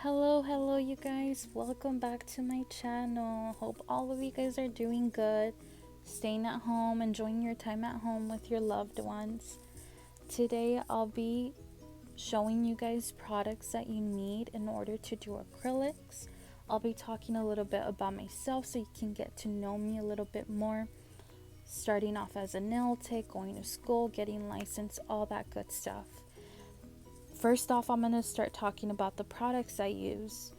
Hello, you guys. Welcome back to my channel. Hope all of you guys are doing good, staying at home, enjoying your time at home with your loved ones. Today, I'll be showing you guys products that you need in order to do acrylics. I'll be talking a little bit about myself so you can get to know me a little bit more. Starting off as a nail tech, going to school, getting licensed, all that good stuff. First off, I'm going to start talking about the products I use.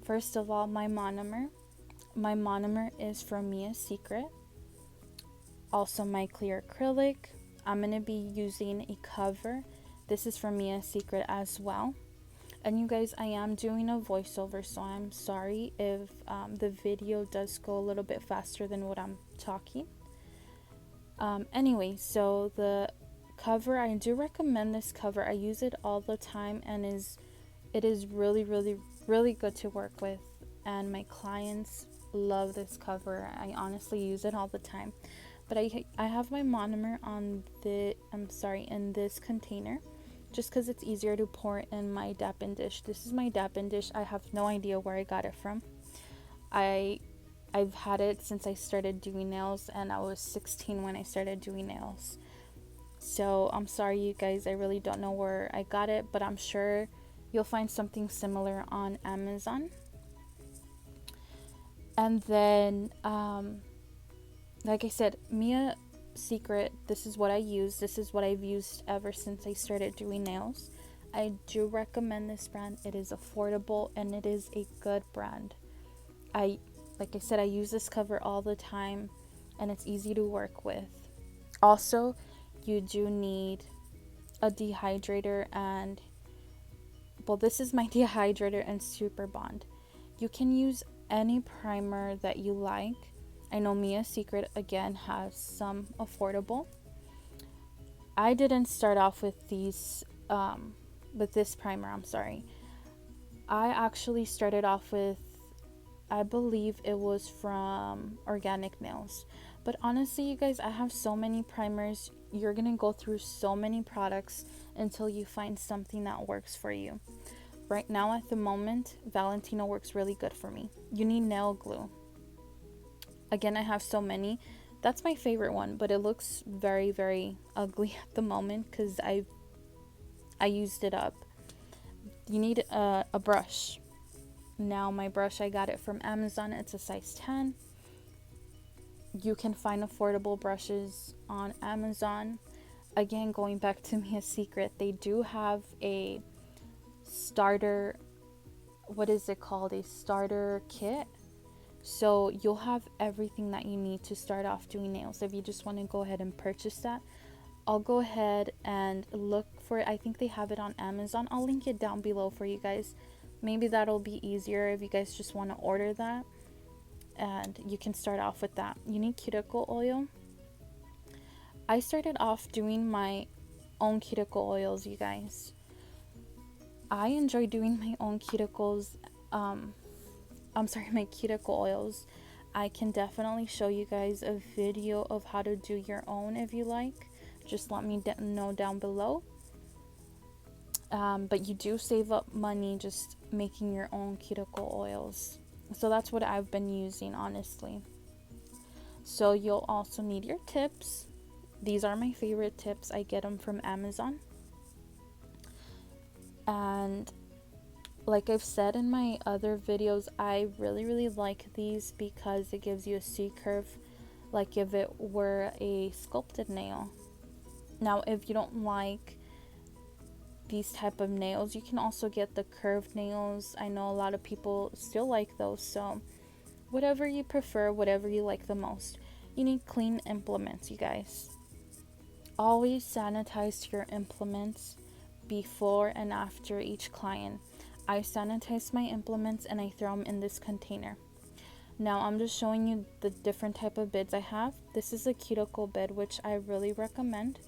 First of all, my monomer. My monomer is from Mia's Secret. Also, my clear acrylic. I'm going to be using a cover. This is from Mia's Secret as well. And you guys, I am doing a voiceover, so I'm sorry if the video does go a little bit faster than what I'm talking. Anyway, so the cover, I do recommend this cover. I use it all the time, and it is really good to work with, and my clients love this cover. I honestly use it all the time. But I have my monomer on in this container, just because it's easier to pour in my dapping dish. This is my dapping dish. I have no idea where I got it from. I've had it since I started doing nails, and I was 16 when I started doing nails. So I'm sorry, you guys, I really don't know where I got it, but I'm sure you'll find something similar on Amazon. And then, like I said, Mia Secret, this is what I use. This is what I've used ever since I started doing nails. I do recommend this brand. It is affordable and it is a good brand. Like I said, I use this cover all the time and it's easy to work with. Also, you do need a dehydrator, and well, this is my dehydrator and super bond. You can use any primer that you like. I know Mia's Secret again has some affordable. I didn't start off with this primer, I'm sorry. I actually started off with, I believe it was from Organic Nails. But honestly, you guys, I have so many primers. You're going to go through so many products until you find something that works for you. Right now, at the moment, Valentino works really good for me. You need nail glue. Again, I have so many. That's my favorite one, but it looks very ugly at the moment because I used it up. You need a brush. Now, my brush, I got it from Amazon. It's a size 10. You can find affordable brushes on Amazon. Again, going back to Mia's Secret, they do have a starter, what is it called? A starter kit. So you'll have everything that you need to start off doing nails. If you just want to go ahead and purchase that, I'll go ahead and look for it. I think they have it on Amazon. I'll link it down below for you guys. Maybe that'll be easier if you guys just want to order that. And you can start off with that. You need cuticle oil. I started off doing my own cuticle oils, you guys. I enjoy doing my own cuticles. My cuticle oils. I can definitely show you guys a video of how to do your own if you like. Just let me know down below. But you do save up money just making your own cuticle oils. So that's what I've been using, honestly. So you'll also need your tips. These are my favorite tips. I get them from Amazon. And like I've said in my other videos, I really like these because it gives you a C-curve like if it were a sculpted nail. Now, if you don't like these type of nails, you can also get the curved nails. I know a lot of people still like those, so whatever you prefer, whatever you like the most. You need clean implements, you guys. Always sanitize your implements before and after each client. I sanitize my implements and I throw them in this container. Now I'm just showing you the different type of bits I have. This is a cuticle bit, which I really recommend.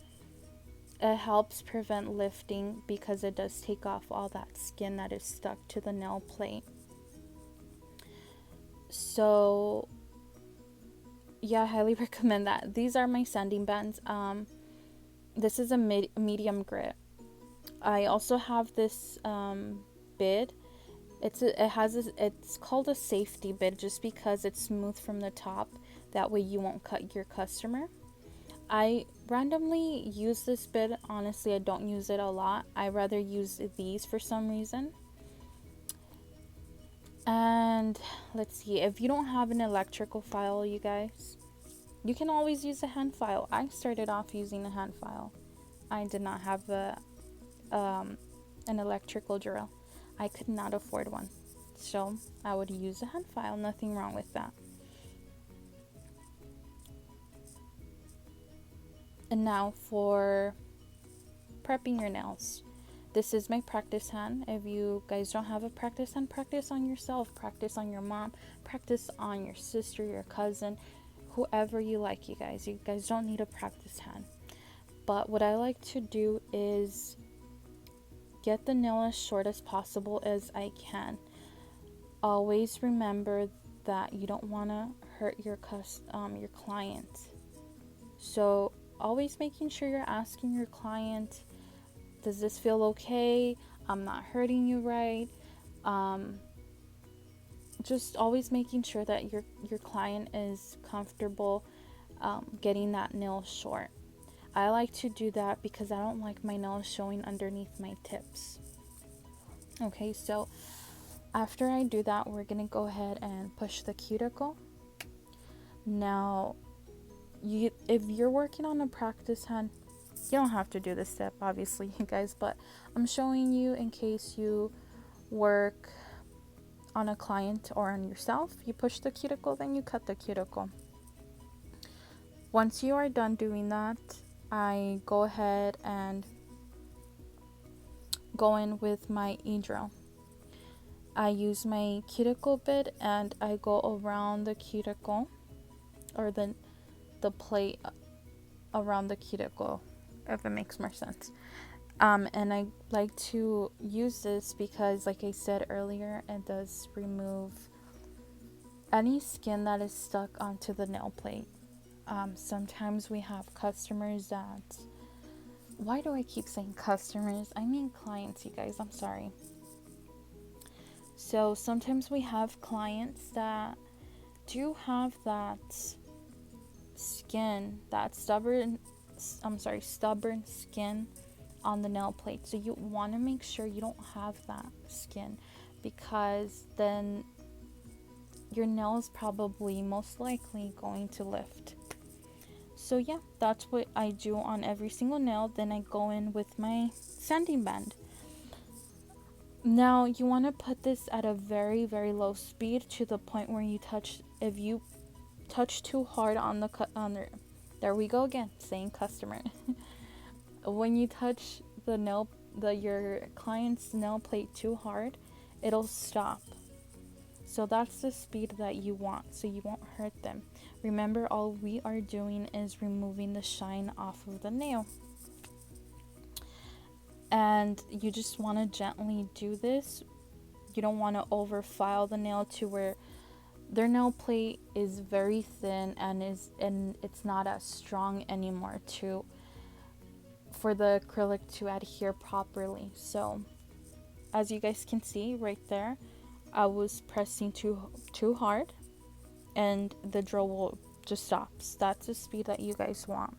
It helps prevent lifting because it does take off all that skin that is stuck to the nail plate. So yeah, I highly recommend that. These are my sanding bands. This is a medium grit. I also have this bid. It's called a safety bit just because it's smooth from the top. That way you won't cut your customer. I randomly use this bit. Honestly, I don't use it a lot. I rather use these for some reason. And let's see, if you don't have an electrical file, you guys, you can always use a hand file. I started off using a hand file. I did not have an electrical drill. I could not afford one. So I would use a hand file. Nothing wrong with that. And now for prepping your nails. This is my practice hand. If you guys don't have a practice hand, practice on yourself, practice on your mom, practice on your sister, your cousin, whoever you like, you guys. You guys don't need a practice hand. But what I like to do is get the nail as short as possible as I can. Always remember that you don't want to hurt your client. So always making sure you're asking your client, does this feel okay? I'm not hurting you, right? Just always making sure that your client is comfortable getting that nail short. I like to do that because I don't like my nails showing underneath my tips. Okay, so after I do that, we're gonna go ahead and push the cuticle. Now, if you're working on a practice hand, you don't have to do this step, obviously, you guys, but I'm showing you in case you work on a client or on yourself. You push the cuticle, then you cut the cuticle. Once you are done doing that, I go ahead and go in with my e-drill. I use my cuticle bit and I go around the cuticle, or the plate around the cuticle, if it makes more sense. And I like to use this because, like I said earlier, it does remove any skin that is stuck onto the nail plate. Sometimes we have customers that, why do I keep saying customers? I mean clients, you guys, I'm sorry. So sometimes we have clients that do have that skin, that stubborn skin on the nail plate. So you want to make sure you don't have that skin, because then your nail is probably most likely going to lift. So yeah, that's what I do on every single nail. Then I go in with my sanding band. Now you want to put this at a very, very low speed, to the point where if you touch too hard on there we go again, saying customer. When you touch your client's nail plate too hard, it'll stop. So that's the speed that you want, so you won't hurt them. Remember, all we are doing is removing the shine off of the nail. And you just want to gently do this. You don't want to overfile the nail to where their nail plate is very thin and it's not as strong anymore for the acrylic to adhere properly. So as you guys can see right there, I was pressing too hard, and the drill will just stops. That's the speed that you guys want.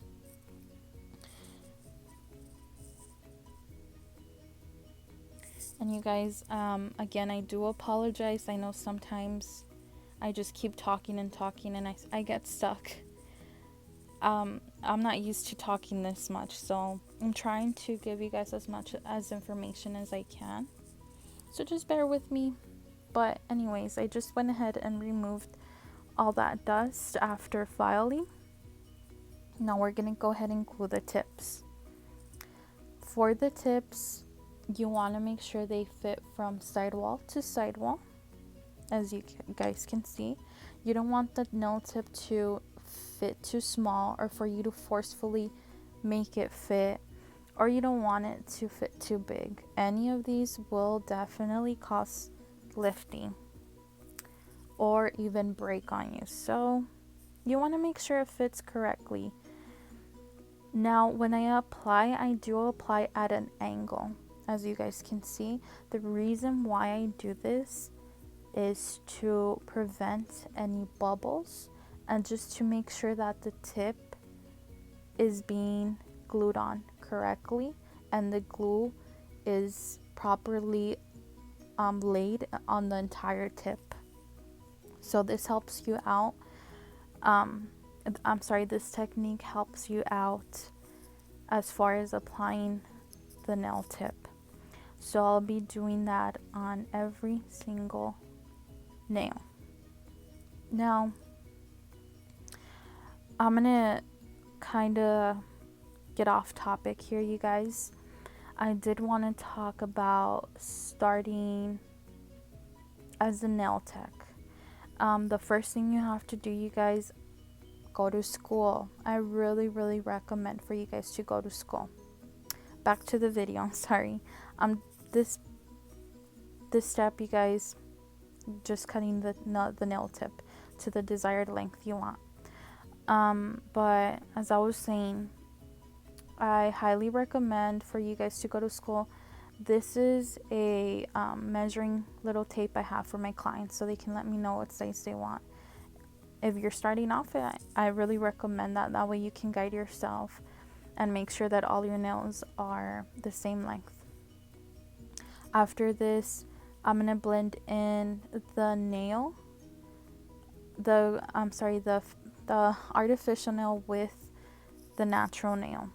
And you guys, again, I do apologize. I know sometimes I just keep talking and I get stuck. I'm not used to talking this much, so I'm trying to give you guys as much as information as I can. So just bear with me. But anyways, I just went ahead and removed all that dust after filing. Now we're going to go ahead and glue the tips. For the tips, you want to make sure they fit from sidewall to sidewall. As you guys can see, you don't want the nail tip to fit too small, or for you to forcefully make it fit, or you don't want it to fit too big. Any of these will definitely cause lifting or even break on you. So you want to make sure it fits correctly. Now when I do apply at an angle. as you guys can see. The reason why I do this is to prevent any bubbles and just to make sure that the tip is being glued on correctly and the glue is properly laid on the entire tip. So this helps you out. This technique helps you out as far as applying the nail tip. So I'll be doing that on every single nail. Now, I'm gonna kind of get off topic here, you guys. I did want to talk about starting as a nail tech. The first thing you have to do, you guys, go to school. I really recommend for you guys to go to school. Back to the video. I'm sorry. This step, you guys, just cutting the nail tip to the desired length you want. But as I was saying, I highly recommend for you guys to go to school. This is a measuring little tape I have for my clients so they can let me know what size they want. If you're starting off, I really recommend that. That way you can guide yourself and make sure that all your nails are the same length. After this, I'm gonna blend in the nail, the artificial nail with the natural nail.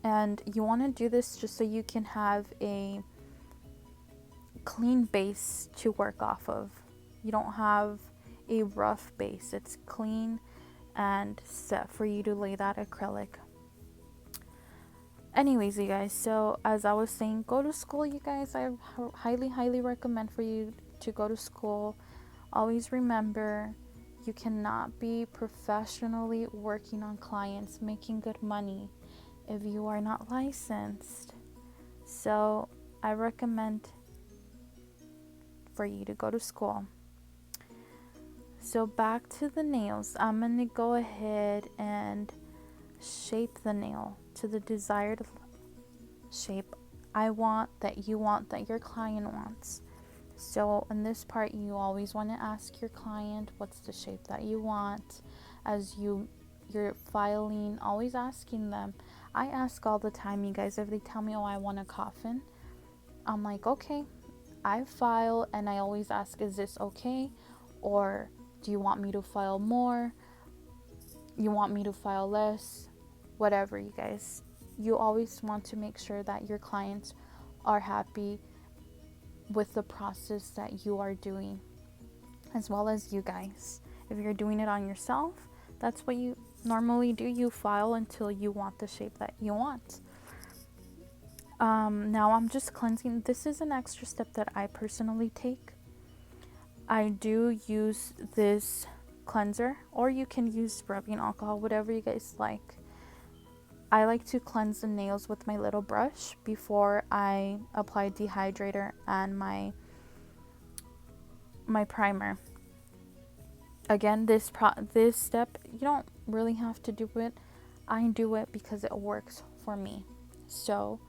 And you want to do this just so you can have a clean base to work off of. You don't have a rough base. It's clean and set for you to lay that acrylic. Anyways, you guys, so as I was saying, go to school, you guys. I highly recommend for you to go to school. Always remember, you cannot be professionally working on clients, making good money, if you are not licensed. So I recommend for you to go to school. So back to the nails. I'm going to go ahead and shape the nail to the desired shape that your client wants. So in this part, you always want to ask your client what's the shape that you want. As you're filing, always asking them. I ask all the time, you guys, if they tell me, oh, I want a coffin, I'm like, okay. I file and I always ask, is this okay? Or do you want me to file more? You want me to file less? Whatever, you guys. You always want to make sure that your clients are happy with the process that you are doing, as well as you guys. If you're doing it on yourself, that's what you normally do. You file until you want the shape that you want. Now I'm just cleansing. This is an extra step that I personally take. I do use this cleanser, or you can use rubbing alcohol, whatever you guys like. I like to cleanse the nails with my little brush before I apply dehydrator and my primer. Again, this step, you don't really have to do it. I do it because it works for me. So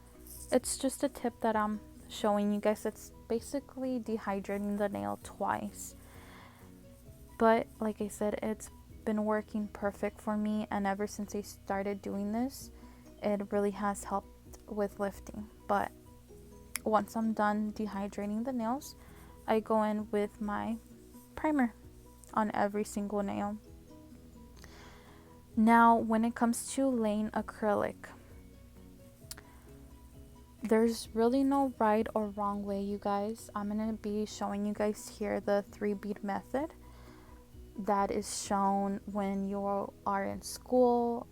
it's just a tip that I'm showing you guys. It's basically dehydrating the nail twice. But like I said, it's been working perfect for me, and ever since I started doing this, it really has helped with lifting. But once I'm done dehydrating the nails, I go in with my primer on every single nail. Now, when it comes to laying acrylic, there's really no right or wrong way, you guys. I'm going to be showing you guys here the 3-bead method that is shown when you are in school,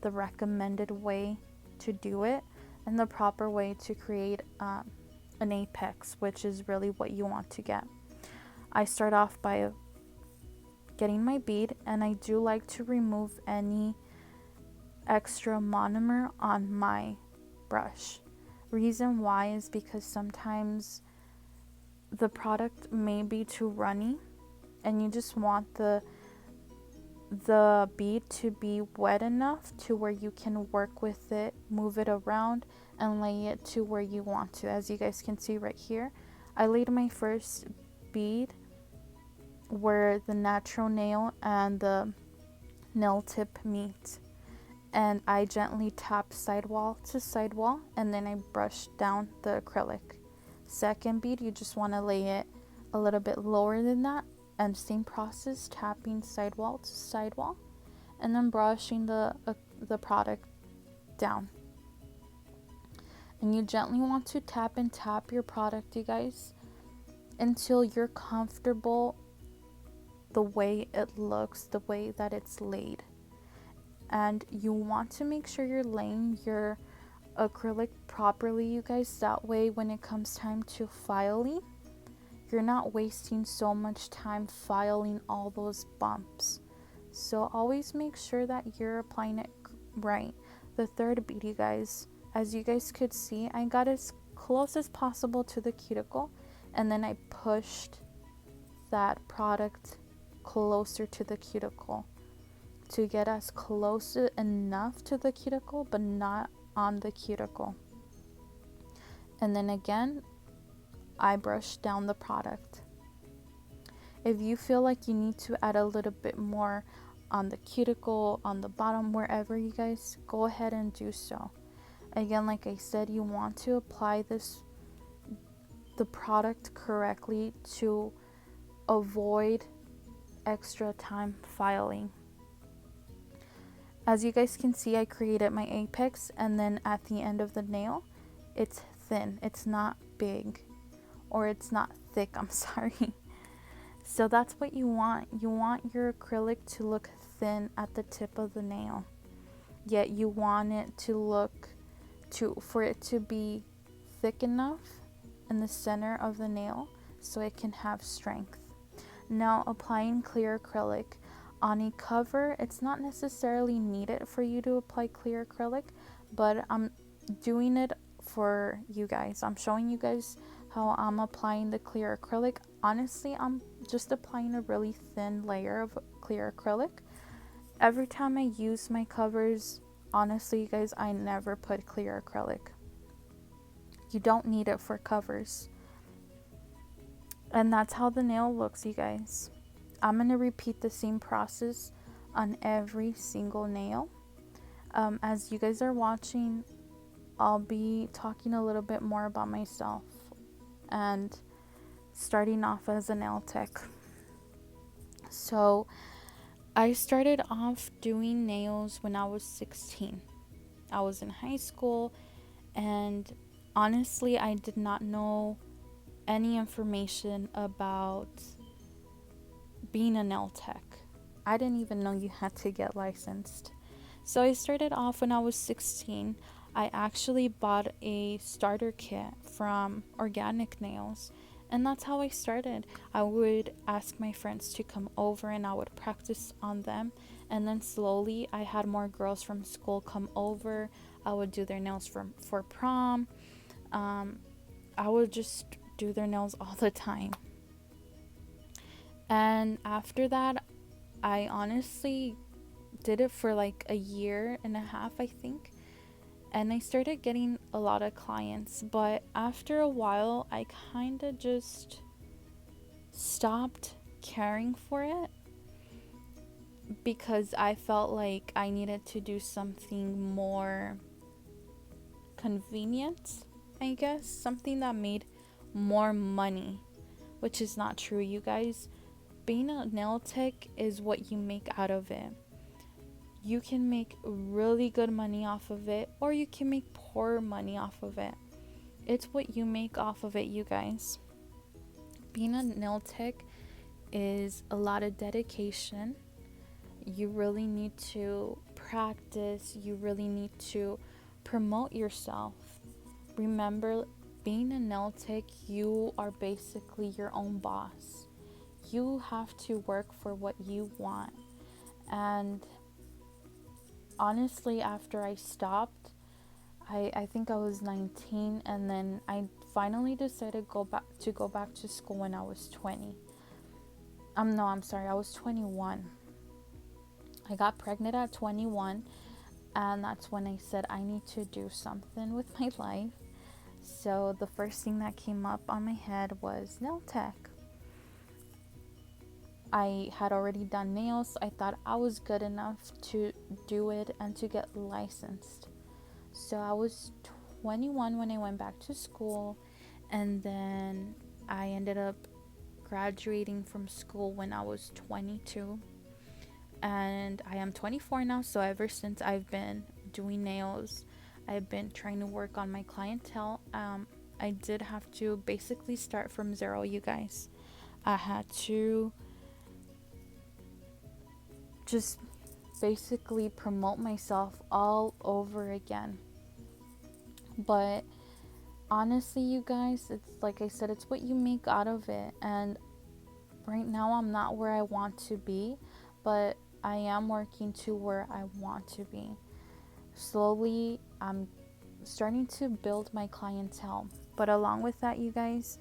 the recommended way to do it, and the proper way to create an apex, which is really what you want to get. I start off by getting my bead, and I do like to remove any extra monomer on my brush. Reason why is because sometimes the product may be too runny, and you just want the the bead to be wet enough to where you can work with it, move it around, and lay it to where you want to. As you guys can see right here, I laid my first bead where the natural nail and the nail tip meet, and I gently tap sidewall to sidewall, and then I brush down the acrylic. Second bead, you just want to lay it a little bit lower than that, and same process, tapping sidewall to sidewall, and then brushing the product down. And you gently want to tap and tap your product, you guys, until you're comfortable the way it looks, the way that it's laid. And you want to make sure you're laying your acrylic properly, you guys. That way when it comes time to filing, you're not wasting so much time filing all those bumps. So always make sure that you're applying it right. The third bead, you guys, as you guys could see, I got as close as possible to the cuticle, and then I pushed that product closer to the cuticle to get as close enough to the cuticle but not on the cuticle. And then again, I brush down the product. If you feel like you need to add a little bit more on the cuticle, on the bottom, wherever, you guys, go ahead and do so. Again, like I said, you want to apply the product correctly to avoid extra time filing. As you guys can see, I created my apex, and then at the end of the nail, it's thin. It's not big, or it's not thick, I'm sorry. So that's what you want. You want your acrylic to look thin at the tip of the nail, yet you want it to look for it to be thick enough in the center of the nail so it can have strength. Now, applying clear acrylic on a cover, it's not necessarily needed for you to apply clear acrylic, but I'm doing it for you guys. I'm showing you guys how I'm applying the clear acrylic. Honestly, I'm just applying a really thin layer of clear acrylic. Every time I use my covers, honestly, you guys, I never put clear acrylic. You don't need it for covers. And that's how the nail looks, you guys. I'm going to repeat the same process on every single nail. As you guys are watching, I'll be talking a little bit more about myself and starting off as a nail tech. So I started off doing nails when I was 16. I was in high school, and honestly, I did not know any information about being a nail tech. I didn't even know you had to get licensed. So I started off when I was 16. I actually bought a starter kit from Organic Nails, and that's how I started. I would ask my friends to come over and I would practice on them, and then slowly I had more girls from school come over. I would do their nails for prom. I would just do their nails all the time. And after that, I honestly did it for like a year and a half, I think. And I started getting a lot of clients. But after a while, I kind of just stopped caring for it, because I felt like I needed to do something more convenient, I guess. Something that made more money, which is not true, you guys. Being a nail tech is what you make out of it. You can make really good money off of it, or you can make poor money off of it. It's what you make off of it, you guys. Being a nail tech is a lot of dedication. You really need to practice. You really need to promote yourself. Remember, being a nail tech, you are basically your own boss. You have to work for what you want. And honestly, after I stopped, I think I was 19, and then I finally decided to go back to school when I was 20. I'm sorry, I was 21. I got pregnant at 21, and that's when I said I need to do something with my life. So the first thing that came up on my head was nail tech. I had already done nails. I thought I was good enough to do it and to get licensed. So I was 21 when I went back to school, and then I ended up graduating from school when I was 22, and I am 24 now. So ever since I've been doing nails, I've been trying to work on my clientele. I did have to basically start from zero, you guys. I had to just basically promote myself all over again. But honestly, you guys, it's like I said, it's what you make out of it. And right now I'm not where I want to be, but I am working to where I want to be. Slowly I'm starting to build my clientele. But along with that, you guys,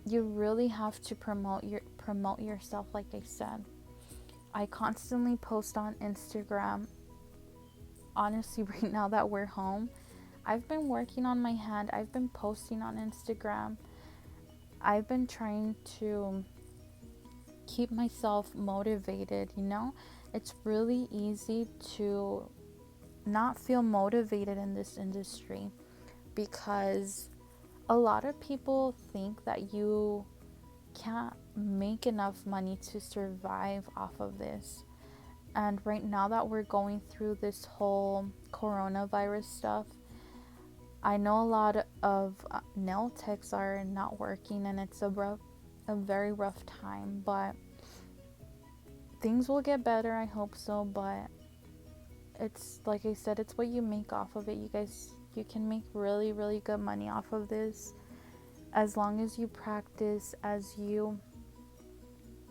you really have to promote yourself. Like I said, I constantly post on Instagram. Honestly, right now that we're home, I've been working on my hand. I've been posting on Instagram. I've been trying to keep myself motivated, you know? It's really easy to not feel motivated in this industry because a lot of people think that you can't make enough money to survive off of this. And right now that we're going through this whole coronavirus stuff, I know a lot of nail techs are not working, and it's a very rough time, but things will get better. I hope so. But it's like I said, it's what you make off of it, you guys. You can make really, really good money off of this as long as you practice, as you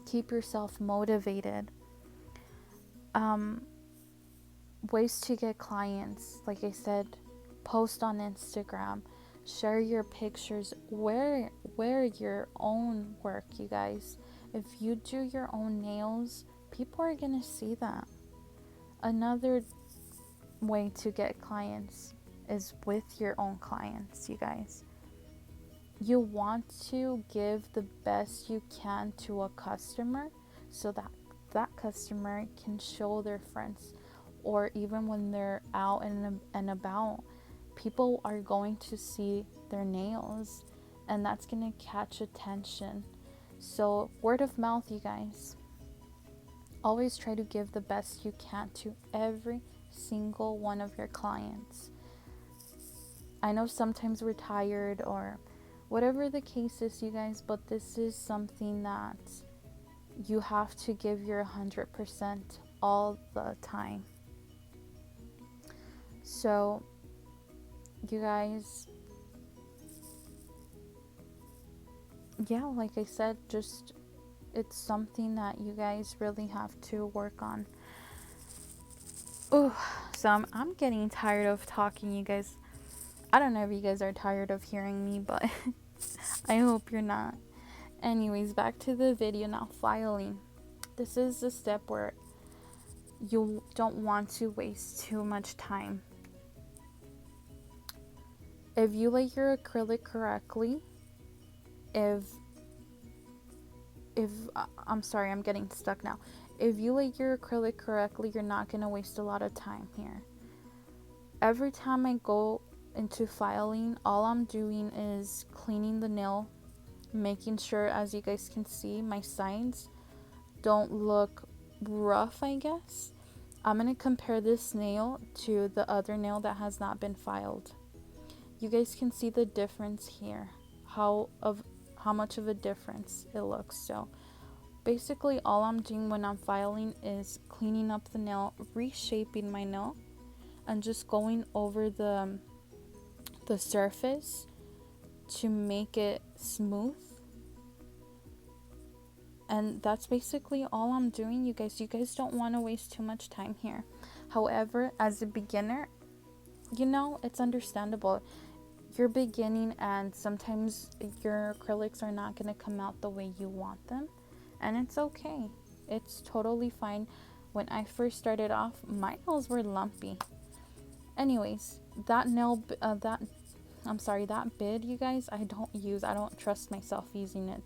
keep yourself motivated. Ways to get clients, like I said, post on Instagram, share your pictures, wear your own work, you guys. If you do your own nails, people are gonna see that. Another way to get clients is with your own clients, you guys. You want to give the best you can to a customer so that that customer can show their friends, or even when they're out and about, people are going to see their nails, and that's going to catch attention. So word of mouth, you guys. Always try to give the best you can to every single one of your clients. I know sometimes we're tired or whatever the case is, you guys, but this is something that you have to give your 100% all the time. So, you guys, yeah, like I said, just it's something that you guys really have to work on. Oh, so I'm getting tired of talking, you guys. I don't know if you guys are tired of hearing me, but I hope you're not. Anyways, back to the video now. Filing. This is the step where you don't want to waste too much time. If you lay your acrylic correctly, if I'm sorry, I'm getting stuck now. If you lay your acrylic correctly, you're not going to waste a lot of time here. Every time I go into filing, all I'm doing is cleaning the nail, making sure, as you guys can see, my sides don't look rough, I guess. I'm going to compare this nail to the other nail that has not been filed. You guys can see the difference here, how much of a difference it looks. So basically all I'm doing when I'm filing is cleaning up the nail, reshaping my nail, and just going over the surface to make it smooth. And that's basically all I'm doing, you guys. You guys don't want to waste too much time here. However, as a beginner, you know, it's understandable. You're beginning, and sometimes your acrylics are not going to come out the way you want them, and it's okay. It's totally fine. When I first started off, my nails were lumpy. Anyways, that bid, you guys, I don't use. I don't trust myself using it.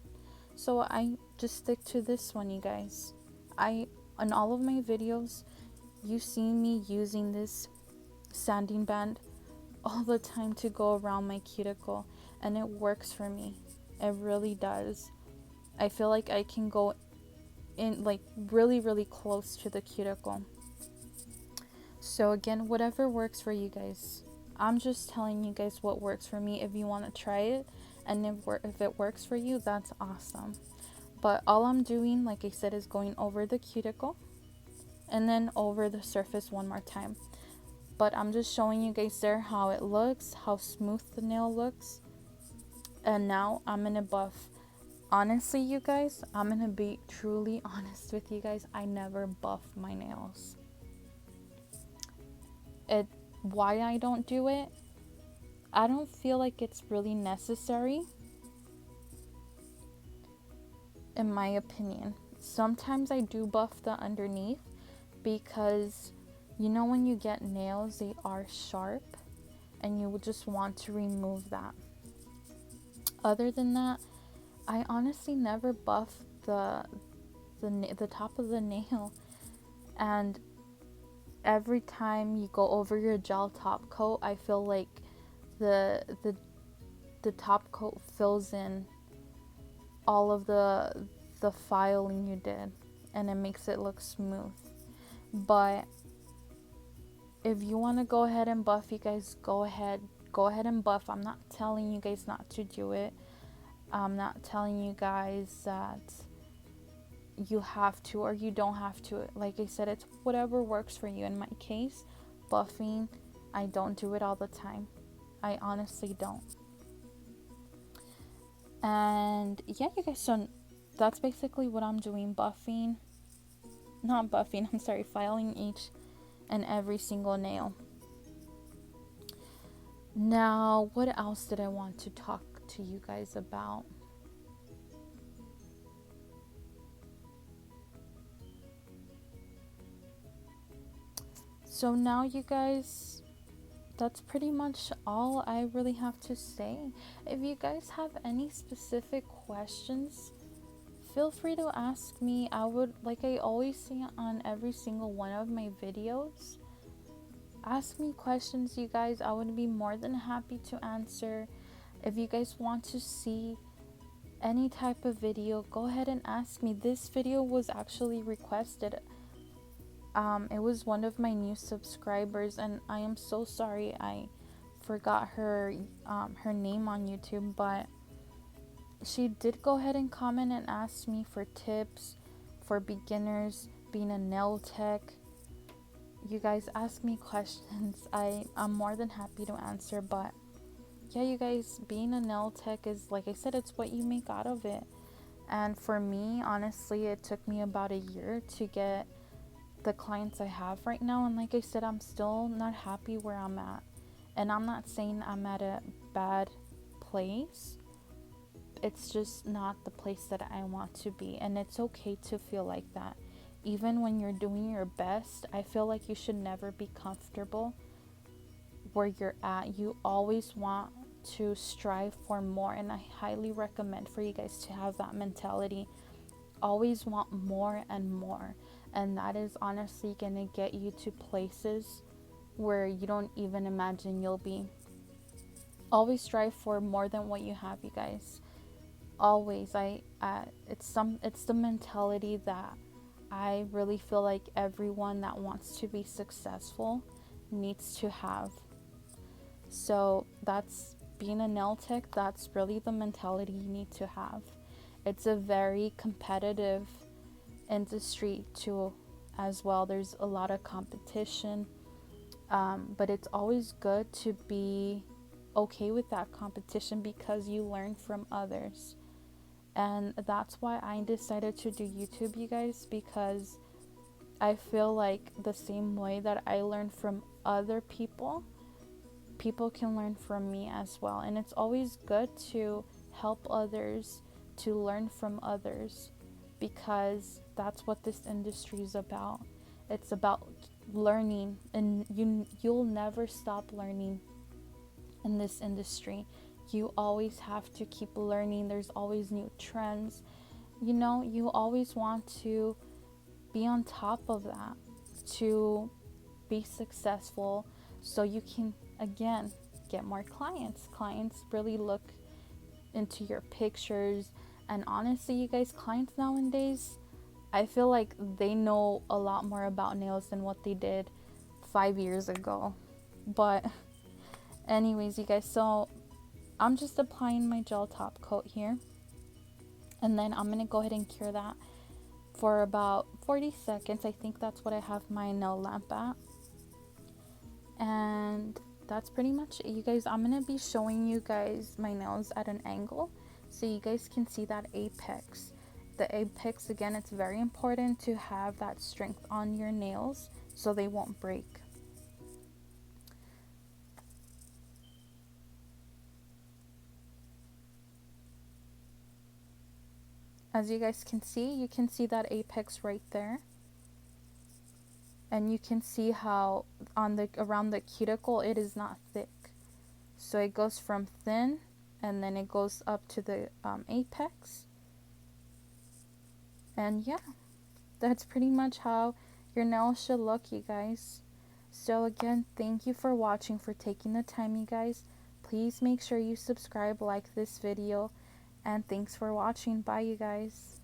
So I just stick to this one, you guys. On all of my videos, you see me using this sanding band all the time to go around my cuticle, and it works for me. It really does. I feel like I can go in like really, really close to the cuticle. So again, whatever works for you guys. I'm just telling you guys what works for me. If you want to try it, and if it works for you, that's awesome. But all I'm doing, like I said, is going over the cuticle and then over the surface one more time. But I'm just showing you guys there how it looks, how smooth the nail looks. And now I'm gonna buff. Honestly, you guys, I'm gonna be truly honest with you guys. I never buff my nails. Why I don't do it? I don't feel like it's really necessary, in my opinion. Sometimes I do buff the underneath because you know when you get nails, they are sharp and you would just want to remove that. Other than that, I honestly never buff the top of the nail. And every time you go over your gel top coat, I feel like the top coat fills in all of the filing you did, and it makes it look smooth. But if you want to go ahead and buff, you guys, go ahead and buff. I'm not telling you guys not to do it. I'm not telling you guys that you have to or you don't have to. Like I said, it's whatever works for you. In my case, buffing, I don't do it all the time. I honestly don't. And yeah, you guys, so that's basically what I'm doing. Filing each and every single nail. Now, what else did I want to talk to you guys about? So now, you guys, that's pretty much all I really have to say. If you guys have any specific questions, feel free to ask me. I would, like I always say on every single one of my videos, ask me questions, you guys. I would be more than happy to answer. If you guys want to see any type of video, go ahead and ask me. This video was actually requested. It was one of my new subscribers, and I am so sorry I forgot her name on YouTube, but she did go ahead and comment and ask me for tips for beginners being a nail tech. You guys ask me questions. I'm more than happy to answer. But yeah, you guys, being a nail tech is, like I said, it's what you make out of it. And for me, honestly, it took me about a year to get the clients I have right now. And like I said, I'm still not happy where I'm at. And I'm not saying I'm at a bad place. It's just not the place that I want to be. And it's okay to feel like that. Even when you're doing your best, I feel like you should never be comfortable where you're at. You always want to strive for more, and I highly recommend for you guys to have that mentality. Always want more and more, and that is honestly gonna get you to places where you don't even imagine you'll be. Always strive for more than what you have, you guys. Always. It's the mentality that I really feel like everyone that wants to be successful needs to have. So that's being a nail tech. That's really the mentality you need to have. It's a very competitive industry too, as well. There's a lot of competition, but it's always good to be okay with that competition because you learn from others. And that's why I decided to do YouTube, you guys, because I feel like the same way that I learn from other people, people can learn from me as well. And it's always good to help others, to learn from others, because that's what this industry is about. It's about learning, and you'll never stop learning in this industry. You always have to keep learning. There's always new trends. You always want to be on top of that, to be successful, so you can, again, get more clients. Clients really look into your pictures. And honestly, you guys, clients nowadays, I feel like they know a lot more about nails than what they did 5 years ago. But anyways, you guys, so I'm just applying my gel top coat here, and then I'm gonna go ahead and cure that for about 40 seconds. I think that's what I have my nail lamp at. And that's pretty much it, you guys. I'm gonna be showing you guys my nails at an angle so you guys can see that apex. The apex, again, it's very important to have that strength on your nails so they won't break. As you guys can see, you can see that apex right there. And you can see how on the around the cuticle it is not thick. So it goes from thin and then it goes up to the apex. And yeah, that's pretty much how your nails should look, you guys. So again, thank you for watching, for taking the time, you guys. Please make sure you subscribe, like this video, and thanks for watching. Bye, you guys.